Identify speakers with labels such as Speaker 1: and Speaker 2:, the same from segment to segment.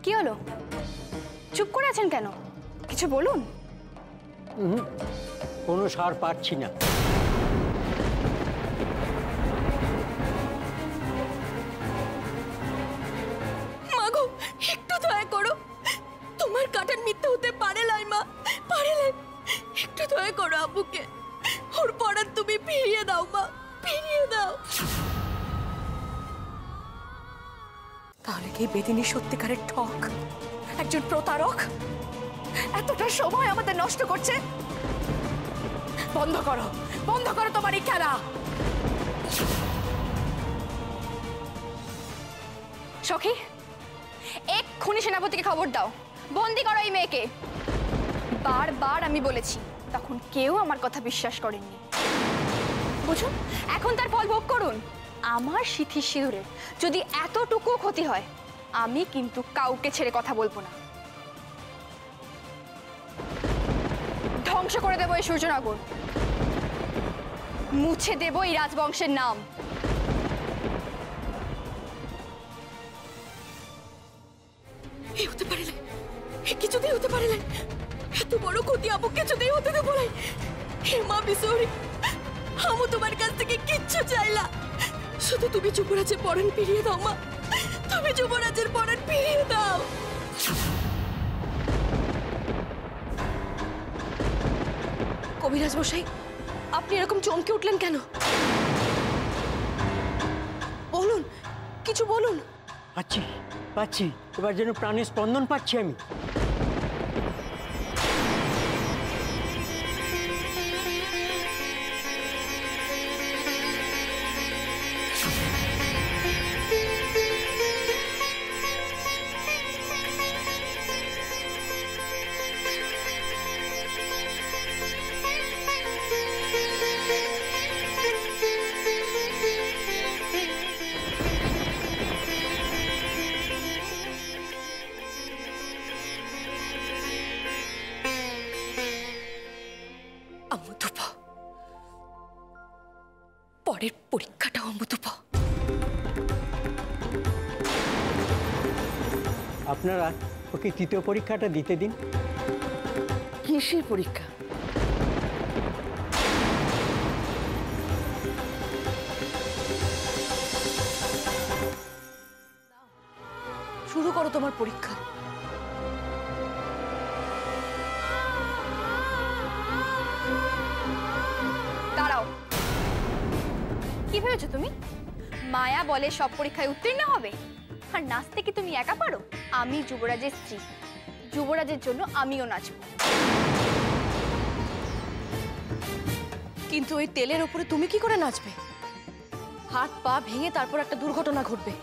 Speaker 1: কি হলো? চুপ করে আছেন কেন? কিছু বলুন।
Speaker 2: কোনো সার পাচ্ছি না।
Speaker 3: মাগো, একটু দয়া করো। তোমার কাটার মিথ্যে হতে পারে লাইমা, পারে লাই। একটু দয়া করো আব্বুকে। ওর পড়ার তুমি ফিরিয়ে দাও মা, ফিরিয়ে দাও। তাহলে কি বেদিনী সত্যিকারের ঠক, একজন প্রতারক? এতটা সময় আমাদের নষ্ট করছে। বন্ধ করো, বন্ধ করো তোমার এই খেলা।
Speaker 1: সখী, এক্ষুনি সেনাপতিকে খবর দাও, বন্দি করো এই মেয়েকে। বারবার আমি বলেছি, তখন কেউ আমার কথা বিশ্বাস করেননি। বুঝুন, এখন তার ফল ভোগ করুন। আমার সিথির সিঁদুরের যদি এতটুকু ক্ষতি হয়, আমি কিন্তু কাউকে ছেড়ে কথা বলবো না। ধ্বংস করে দেবো এই সূর্যনগর, মুছে দেবো এই রাজবংশের নাম।
Speaker 3: হতে পারে না, কিছুতেই হতে পারে না। এত বড় ক্ষতি আবু কিছুতেই হতে দেবো না। হে মা বিসরি, আমি তোমার কাছ থেকে কিচ্ছু চাইলা, শুধু তুমি যুবরাজের পরাণ ফিরিয়ে দাও মা। তুমি যুবরাজের পরাণ ফিরিয়ে দাও। কবিরাজ মশাই, আপনি এরকম চমকে উঠলেন কেন? বলুন, কিছু বলুন।
Speaker 2: পাচ্ছি পাচ্ছি, এবার যেন প্রাণের স্পন্দন পাচ্ছি আমি।
Speaker 3: পরের পরীক্ষাটাও অমৃতপা।
Speaker 2: আপনারা ওকে তৃতীয় পরীক্ষাটা দিতে দিন।
Speaker 3: কিসের পরীক্ষা? শুরু করো তোমার পরীক্ষা।
Speaker 1: দাঁড়াও, কি ভেবেছো তুমি? মায়া বলে সব পরীক্ষায় উত্তীর্ণ হবে, আর নাচতে কি তুমি একা পারো? আমি যুবরাজের স্ত্রী, যুবরাজের জন্য আমিও নাচব।
Speaker 3: কিন্তু ওই তেলের উপরে তুমি কি করে নাচবে? হাত পা ভেঙে তারপর একটা দুর্ঘটনা ঘটবে।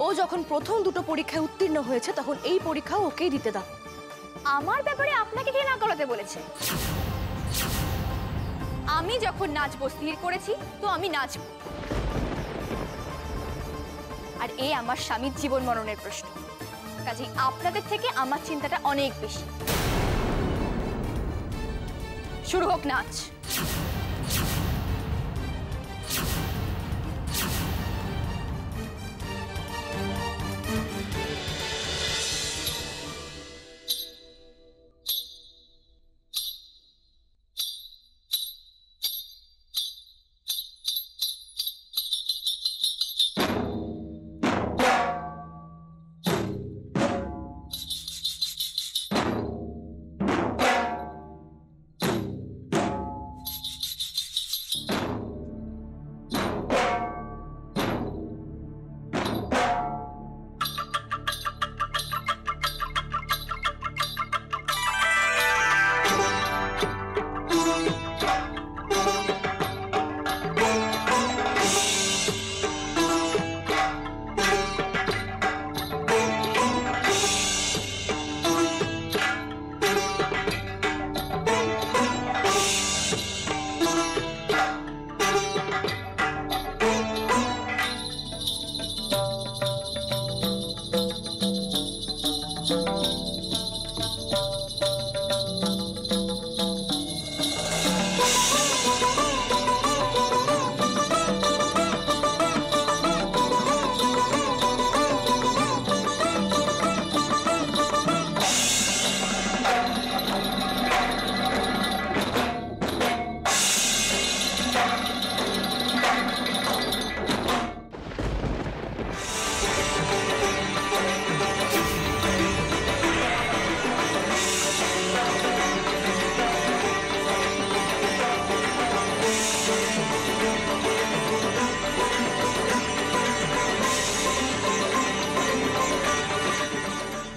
Speaker 3: ও যখন প্রথম দুটো পরীক্ষায় উত্তীর্ণ হয়েছে, তখন এই পরীক্ষাও ওকেই দিতে দাও।
Speaker 1: আমার ব্যাপারে আপনাকে কে না করাতে বলেছে? আমি যখন নাচবো স্থির করেছি, তো আমি নাচবো। আর এই আমার স্বামীর জীবন মরণের প্রশ্ন, কাজেই আপনাদের থেকে আমার চিন্তাটা অনেক বেশি। শুরু হোক নাচ।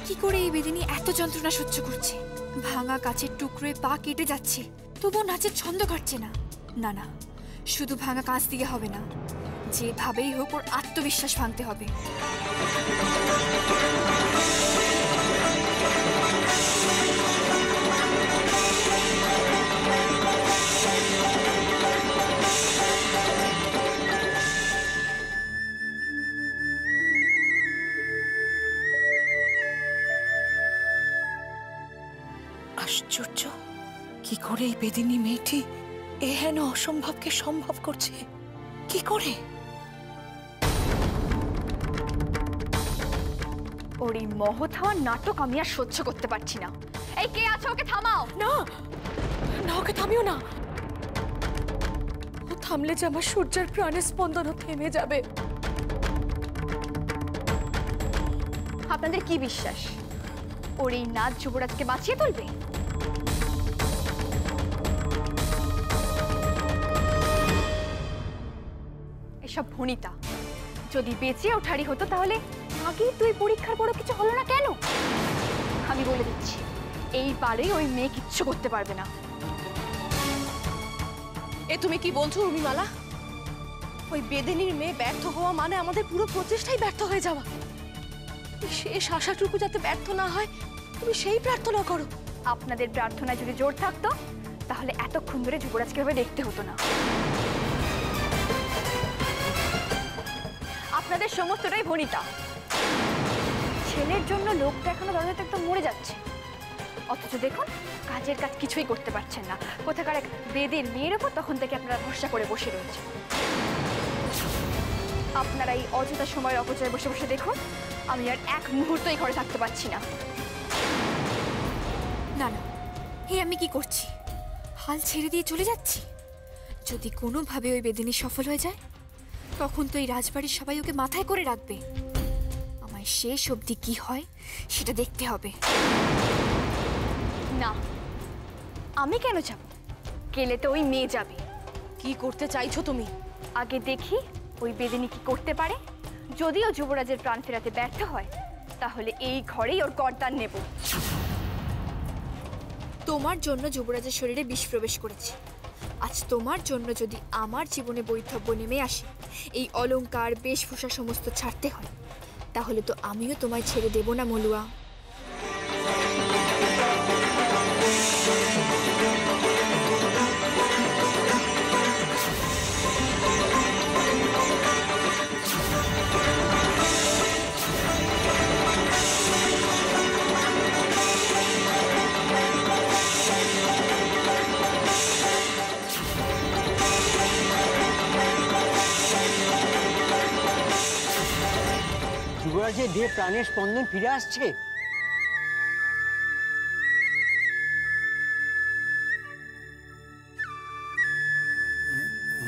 Speaker 1: কি করে এই বেদিনী এত যন্ত্রণা সহ্য করছে? ভাঙা কাচের টুকরোয় পা কেটে যাচ্ছে, তবুও নাচের ছন্দ কাটছে না। না না, শুধু ভাঙা কাঁচ দিয়ে হবে না, যেভাবেই হোক ওর আত্মবিশ্বাস ভাঙতে হবে।
Speaker 3: আশ্চর্য, কি করে এই বেদিনী মেয়েটি এহেন অসম্ভবকে সম্ভব করছে? কি করে?
Speaker 1: ওর এই মহৎ হওয়ার নাটক আমি আর সহ্য করতে পারছি না। এই কে আছো, ওকে থামাও।
Speaker 3: না না, ওকে থামিও না। ও থামলে যে আমার সূর্যের প্রাণের স্পন্দনও থেমে যাবে।
Speaker 1: আপনাদের কি বিশ্বাস ওর এই নাচ যুবরাজকে বাঁচিয়ে তুলবে? এসব ভনিতা। যদি বেঁচে ওঠারই হতো তাহলে আগেই তুই পরীক্ষার বড় কিছু হলো না কেন? আমি বলে দিচ্ছি, এইবারে ওই মেয়ে কিচ্ছু করতে পারবে না।
Speaker 3: এ তুমি কি বলছো রুমিমালা? ওই বেদিনীর মেয়ে ব্যর্থ হওয়া মানে আমাদের পুরো প্রচেষ্টাই ব্যর্থ হয়ে যাওয়া। শেষ আশাটুকু যাতে ব্যর্থ না হয়, তুমি সেই প্রার্থনা করো।
Speaker 1: আপনাদের প্রার্থনায় যদি জোর থাকতো তাহলে এতক্ষণ ধরে যুবরাজকে ভাবে দেখতে হতো না। আপনাদের সমস্তটাই ভনিতা। ছেলের জন্য লোকটা এখনো দরজাতে একদম মরে যাচ্ছে, অথচ দেখুন কাজের কাজ কিছুই করতে পারছেন না। কোথাকার এক বেদের মেয়ের ওপর তখন থেকে আপনারা ভরসা করে বসে রয়েছে। আপনারা এই অযথা সময়ের অপচয় বসে বসে দেখুন, আমি আর এক মুহূর্ত এই ঘরে থাকতে পারছি না। না না, আমি কি করছি? হাল ছেড়ে দিয়ে চলে যাচ্ছি? যদি কোনোভাবে ওই বেদিনী সফল হয়ে যায় তখন তো এই রাজবাড়ির সবাই ওকে মাথায় করে রাখবে। আমায় শেষ অবধি কি হয় সেটা দেখতে হবে। না, আমি কেন যাব? গেলে তো ওই মেয়ে যাবে।
Speaker 3: কি করতে চাইছো তুমি?
Speaker 1: আগে দেখি ওই বেদিনী কি করতে পারে। যদিও যুবরাজের প্রাণ ফেরাতে ব্যর্থ হয় তাহলে এই ঘরেই ওর গর্দান নেব। তোমার জন্য যুবরাজের শরীরে বিষ প্রবেশ করেছে। আজ তোমার জন্য যদি আমার জীবনে বৈধব্য নেমে আসে, এই অলংকার বেশভূষা সমস্ত ছাড়তে হয়, তাহলে তো আমিও তোমায় ছেড়ে দেব না মলুয়া।
Speaker 2: যুবরাজের দেহে প্রাণের স্পন্দন ফিরে আসছে।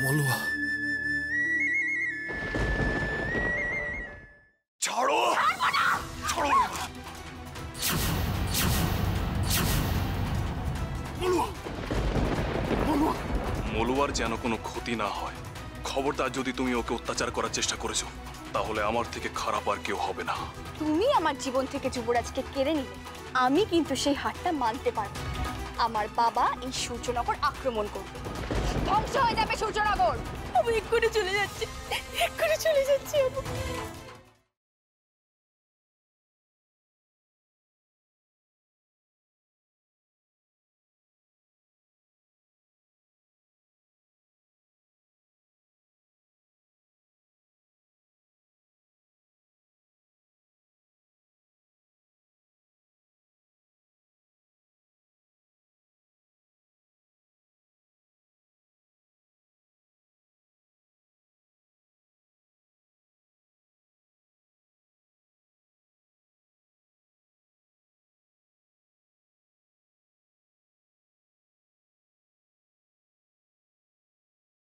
Speaker 4: মলুয়া, ছাড়ো, ছাড়ো মলুয়া, মলুয়া। মলুয়ার যেন কোনো ক্ষতি না হয়। খবরদার, যদি তুমি ওকে অত্যাচার করার চেষ্টা করেছো তাহলে আমার থেকে খারাপ আর কেউ হবে না।
Speaker 1: তুমি আমার জীবন থেকে যুবরাজকে কেড়ে নিলে আমি কিন্তু সেই হারটা মানতে পারব। আমার বাবা এই সূর্যনগর আক্রমণ করবে, ধ্বংস হয়ে যাবে সূর্যনগর।
Speaker 3: আমি এক্ষুনি চলে যাচ্ছি, এক্ষুনি চলে যাচ্ছি।